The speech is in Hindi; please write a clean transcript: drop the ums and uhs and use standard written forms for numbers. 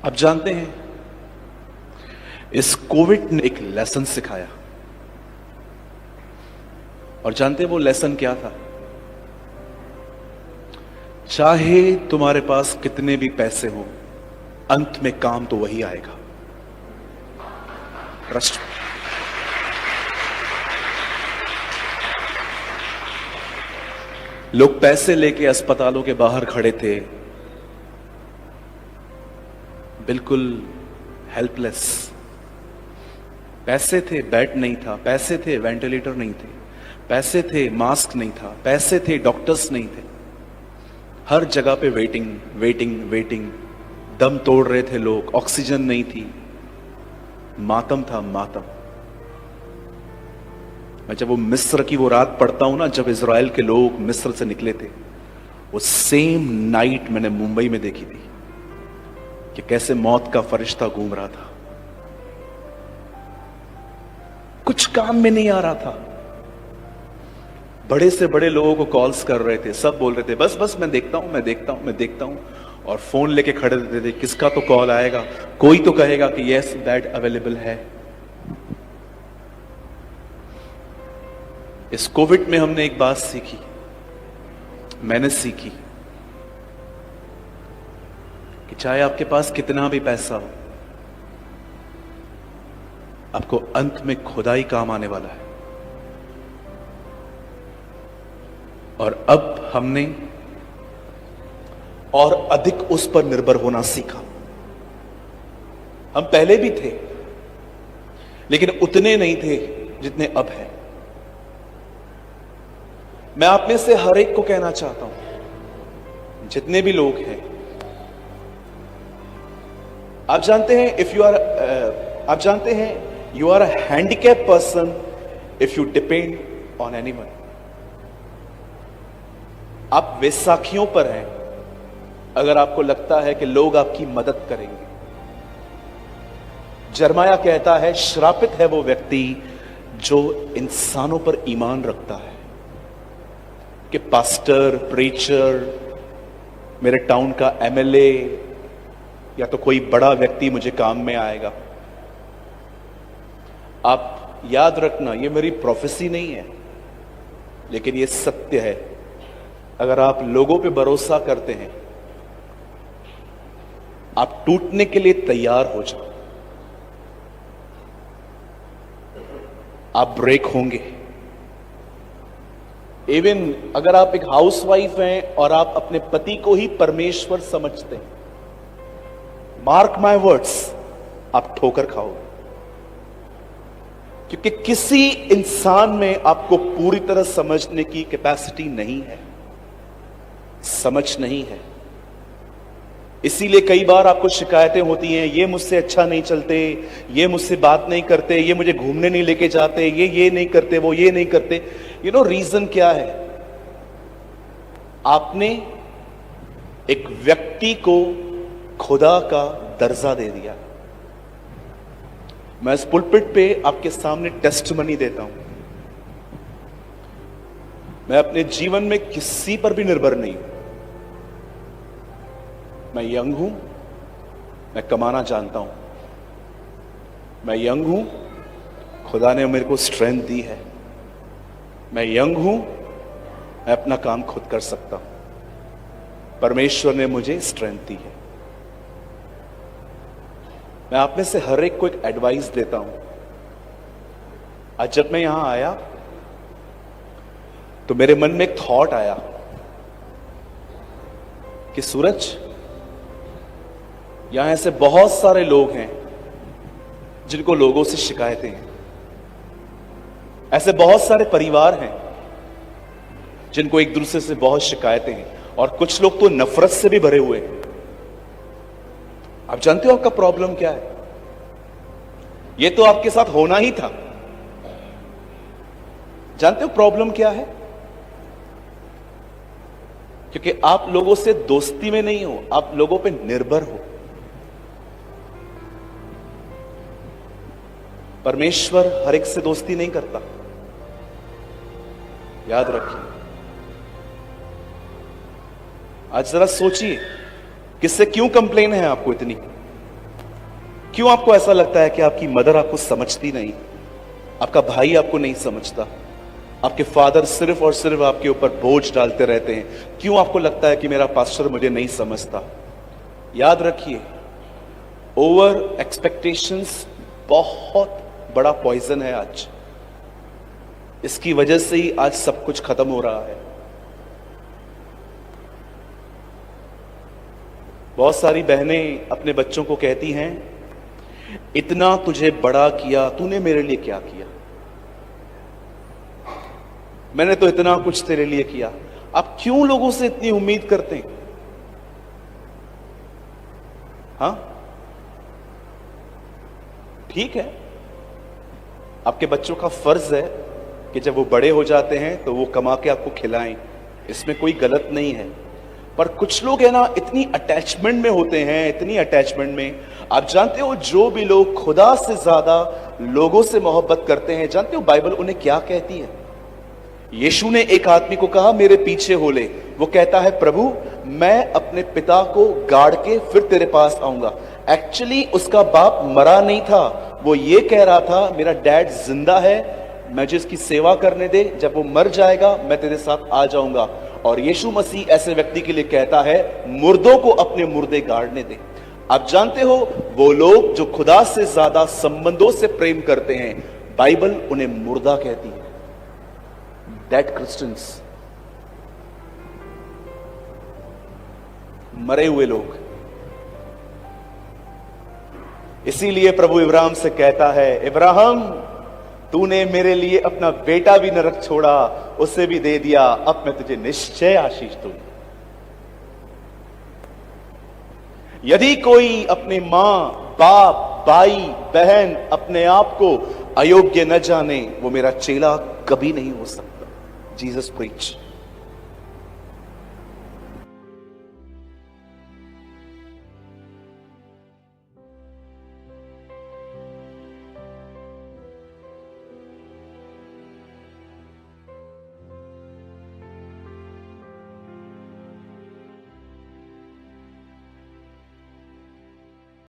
आप जानते हैं, इस कोविड ने एक लेसन सिखाया। और जानते हैं वो लेसन क्या था? चाहे तुम्हारे पास कितने भी पैसे हो, अंत में काम तो वही आएगा। ट्रस्ट। लोग पैसे लेके अस्पतालों के बाहर खड़े थे, बिल्कुल हेल्पलेस। पैसे थे, बेड नहीं था। पैसे थे, वेंटिलेटर नहीं थे। पैसे थे, मास्क नहीं था। पैसे थे, डॉक्टर्स नहीं थे। हर जगह पे वेटिंग वेटिंग वेटिंग। दम तोड़ रहे थे लोग, ऑक्सीजन नहीं थी। मातम था, मातम। मैं जब वो मिस्र की वो रात पढ़ता हूं ना, जब इजराइल के लोग मिस्र से निकले थे, वो सेम नाइट मैंने मुंबई में देखी थी कि कैसे मौत का फरिश्ता घूम रहा था। कुछ काम में नहीं आ रहा था। बड़े से बड़े लोगों को कॉल्स कर रहे थे, सब बोल रहे थे बस बस मैं देखता हूं, मैं देखता हूं, मैं देखता हूं। और फोन लेके खड़े रहते थे, किसका तो कॉल आएगा, कोई तो कहेगा कि यस बेड अवेलेबल है। इस कोविड में हमने एक बात सीखी, मैंने सीखी कि चाहे आपके पास कितना भी पैसा हो, आपको अंत में खुदा ही काम आने वाला है। और अब हमने और अधिक उस पर निर्भर होना सीखा। हम पहले भी थे, लेकिन उतने नहीं थे जितने अब हैं। मैं आप में से हर एक को कहना चाहता हूं, जितने भी लोग हैं, आप जानते हैं आप जानते हैं you are a handicap person if you depend on anyone. आप वैसाखियों पर हैं अगर आपको लगता है कि लोग आपकी मदद करेंगे। जरमाया कहता है, श्रापित है वो व्यक्ति जो इंसानों पर ईमान रखता है कि पास्टर, प्रीचर, मेरे टाउन का एमएलए या तो कोई बड़ा व्यक्ति मुझे काम में आएगा। आप याद रखना, ये मेरी प्रोफेसी नहीं है, लेकिन ये सत्य है। अगर आप लोगों पे भरोसा करते हैं, आप टूटने के लिए तैयार हो जाओ, आप ब्रेक होंगे। इवन अगर आप एक हाउसवाइफ हैं और आप अपने पति को ही परमेश्वर समझते हैं, मार्क माय वर्ड्स, आप ठोकर खाओगे। क्योंकि किसी इंसान में आपको पूरी तरह समझने की कैपेसिटी नहीं है, समझ नहीं है। इसीलिए कई बार आपको शिकायतें होती हैं, ये मुझसे अच्छा नहीं चलते, ये मुझसे बात नहीं करते, ये मुझे घूमने नहीं लेके जाते, ये नहीं करते, वो ये नहीं करते। यू नो रीजन क्या है? आपने एक व्यक्ति को खुदा का दर्जा दे दिया। मैं इस पुलपिट पे आपके सामने टेस्टमनी देता हूं, मैं अपने जीवन में किसी पर भी निर्भर नहीं हूं। मैं यंग हूं, मैं कमाना जानता हूं। मैं यंग हूं, खुदा ने मेरे को स्ट्रेंथ दी है। मैं यंग हूं, मैं अपना काम खुद कर सकता हूं। परमेश्वर ने मुझे स्ट्रेंथ दी है। मैं आप में से हर एक को एक एडवाइस देता हूं। आज जब मैं यहां आया तो मेरे मन में एक थॉट आया कि सूरज, यहां ऐसे बहुत सारे लोग हैं जिनको लोगों से शिकायतें हैं। ऐसे बहुत सारे परिवार हैं जिनको एक दूसरे से बहुत शिकायतें हैं, और कुछ लोग तो नफरत से भी भरे हुए हैं। आप जानते हो आपका प्रॉब्लम क्या है? यह तो आपके साथ होना ही था। जानते हो प्रॉब्लम क्या है? क्योंकि आप लोगों से दोस्ती में नहीं हो, आप लोगों पे निर्भर हो। परमेश्वर हर एक से दोस्ती नहीं करता, याद रखिए। आज जरा सोचिए, किससे क्यों कंप्लेन है आपको इतनी? क्यों आपको ऐसा लगता है कि आपकी मदर आपको समझती नहीं, आपका भाई आपको नहीं समझता, आपके फादर सिर्फ और सिर्फ आपके ऊपर बोझ डालते रहते हैं? क्यों आपको लगता है कि मेरा पास्टर मुझे नहीं समझता? याद रखिए, ओवर एक्सपेक्टेशंस बहुत बड़ा पॉइजन है आज। इसकी वजह से ही आज सब कुछ खत्म हो रहा है। बहुत सारी बहनें अपने बच्चों को कहती हैं, इतना तुझे बड़ा किया, तूने मेरे लिए क्या किया? मैंने तो इतना कुछ तेरे लिए किया। आप क्यों लोगों से इतनी उम्मीद करते हैं? हां, ठीक है, आपके बच्चों का फर्ज है कि जब वो बड़े हो जाते हैं तो वो कमा के आपको खिलाएं, इसमें कोई गलत नहीं है। पर कुछ लोग है ना, इतनी अटैचमेंट में होते हैं, इतनी अटैचमेंट में। आप जानते हो, जो भी लोग खुदा से ज्यादा लोगों से मोहब्बत करते हैं, जानते हो बाइबल उन्हें क्या कहती है? यीशु ने एक आदमी को कहा, मेरे पीछे हो ले। वो कहता है, प्रभु मैं अपने पिता को गाड़ के फिर तेरे पास आऊंगा। एक्चुअली उसका बाप मरा नहीं था, वो ये कह रहा था, मेरा डैड जिंदा है, मुझे इसकी सेवा करने दे, जब वो मर जाएगा मैं तेरे साथ आ जाऊंगा। और यीशु मसीह ऐसे व्यक्ति के लिए कहता है, मुर्दों को अपने मुर्दे गाड़ने दे। आप जानते हो, वो लोग जो खुदा से ज्यादा संबंधों से प्रेम करते हैं, बाइबल उन्हें मुर्दा कहती है, डेड क्रिश्चियंस, मरे हुए लोग। इसीलिए प्रभु इब्राहिम से कहता है, इब्राहिम तूने मेरे लिए अपना बेटा भी न रख छोड़ा, उसे भी दे दिया, अब मैं तुझे निश्चय आशीष दूंगा। यदि कोई अपने मां, बाप, भाई, बहन, अपने आप को अयोग्य न जाने, वो मेरा चेला कभी नहीं हो सकता। Jesus preach.